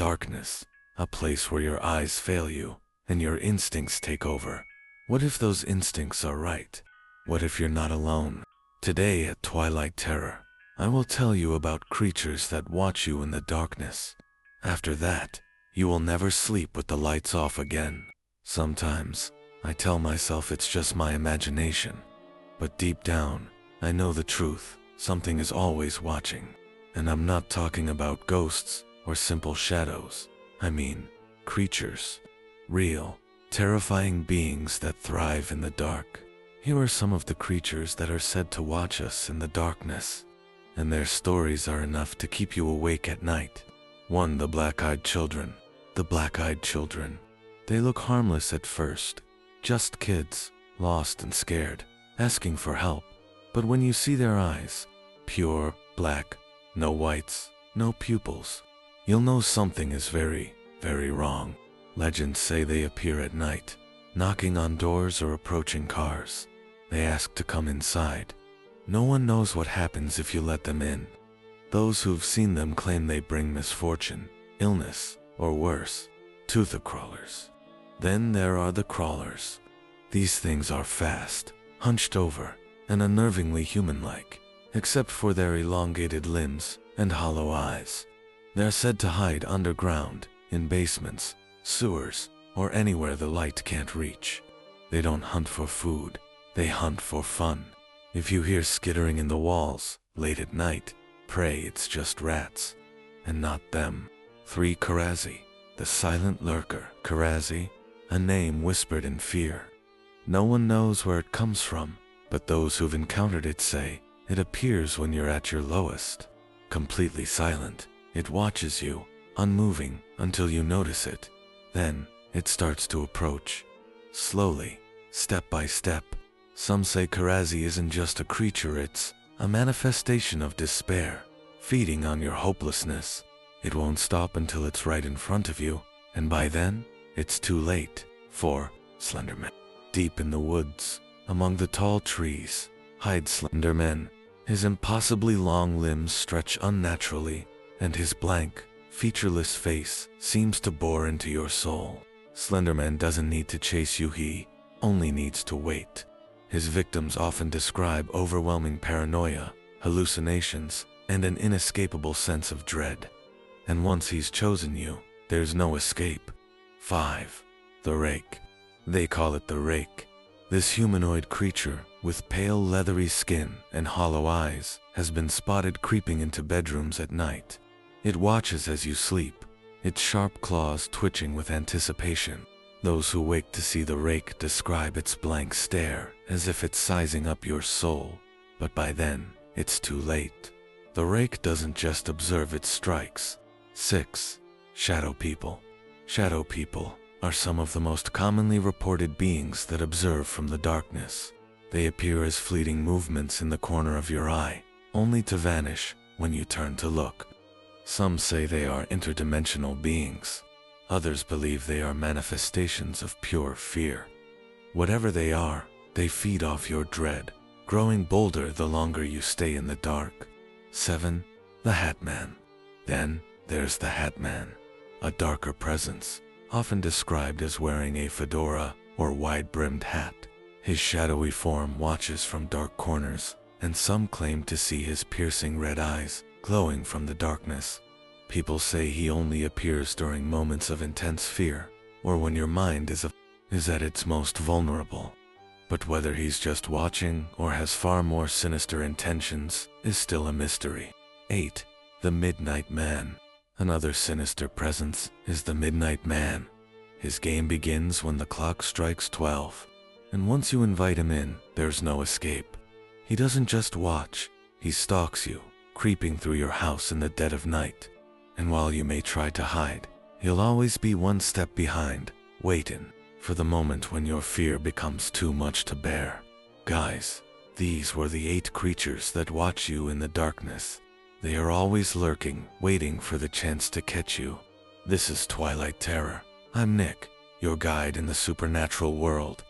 darkness, a place where your eyes fail you and your instincts take over. What if those instincts are right? What if you're not alone? Today at Twilight Terror, I will tell you about creatures that watch you in the darkness. After that, you will never sleep with the lights off again. Sometimes, I tell myself it's just my imagination. But deep down, I know the truth. Something is always watching. And I'm not talking about ghosts or simple shadows. I mean, creatures. Real, terrifying beings that thrive in the dark. Here are some of the creatures that are said to watch us in the darkness. And their stories are enough to keep you awake at night. 1. The Black-Eyed Children. The Black-Eyed Children. They look harmless at first. Just kids, lost and scared, asking for help. But when you see their eyes, pure, black, no whites, no pupils, you'll know something is very, very wrong. Legends say they appear at night, knocking on doors or approaching cars. They ask to come inside. No one knows what happens if you let them in. Those who've seen them claim they bring misfortune, illness, or worse. 2. The Crawlers. Then there are the crawlers. These things are fast, hunched over, and unnervingly human-like, except for their elongated limbs and hollow eyes. They're said to hide underground, in basements, sewers, or anywhere the light can't reach. They don't hunt for food, they hunt for fun. If you hear skittering in the walls, late at night, pray it's just rats, and not them. 3. Karazi, the silent lurker. Karazi, a name whispered in fear. No one knows where it comes from, but those who've encountered it say it appears when you're at your lowest. Completely silent, it watches you, unmoving, until you notice it. Then, it starts to approach. Slowly, step by step. Some say Karazi isn't just a creature, it's a manifestation of despair, feeding on your hopelessness. It won't stop until it's right in front of you, and by then, it's too late. 4. Slenderman. Deep in the woods, among the tall trees, hides Slenderman. His impossibly long limbs stretch unnaturally, and his blank, featureless face seems to bore into your soul. Slenderman doesn't need to chase you, he only needs to wait. His victims often describe overwhelming paranoia, hallucinations, and an inescapable sense of dread. And once he's chosen you, there's no escape. 5. The Rake. They call it the Rake. This humanoid creature, with pale leathery skin and hollow eyes, has been spotted creeping into bedrooms at night. It watches as you sleep, its sharp claws twitching with anticipation. Those who wake to see the Rake describe its blank stare as if it's sizing up your soul, but by then, it's too late. The Rake doesn't just observe, it strikes. 6. Shadow People. Shadow People are some of the most commonly reported beings that observe from the darkness. They appear as fleeting movements in the corner of your eye, only to vanish when you turn to look. Some say they are interdimensional beings. Others believe they are manifestations of pure fear. Whatever they are, they feed off your dread, growing bolder the longer you stay in the dark. 7. The Hat Man. Then there's the Hat Man, a darker presence, often described as wearing a fedora or wide-brimmed hat. His shadowy form watches from dark corners, and some claim to see his piercing red eyes glowing from the darkness. People say he only appears during moments of intense fear, or when your mind is at its most vulnerable. But whether he's just watching or has far more sinister intentions is still a mystery. 8. The Midnight Man. Another sinister presence is the Midnight Man. His game begins when the clock strikes 12, and once you invite him in, there's no escape. He doesn't just watch, he stalks you, creeping through your house in the dead of night. And while you may try to hide, he'll always be one step behind, waiting for the moment when your fear becomes too much to bear. Guys, these were the 8 creatures that watch you in the darkness. They are always lurking, waiting for the chance to catch you. This is Twilight Terror. I'm Nick, your guide in the supernatural world.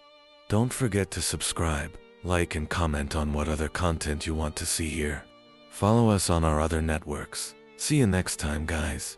Don't forget to subscribe, like and comment on what other content you want to see here. Follow us on our other networks. See you next time, guys.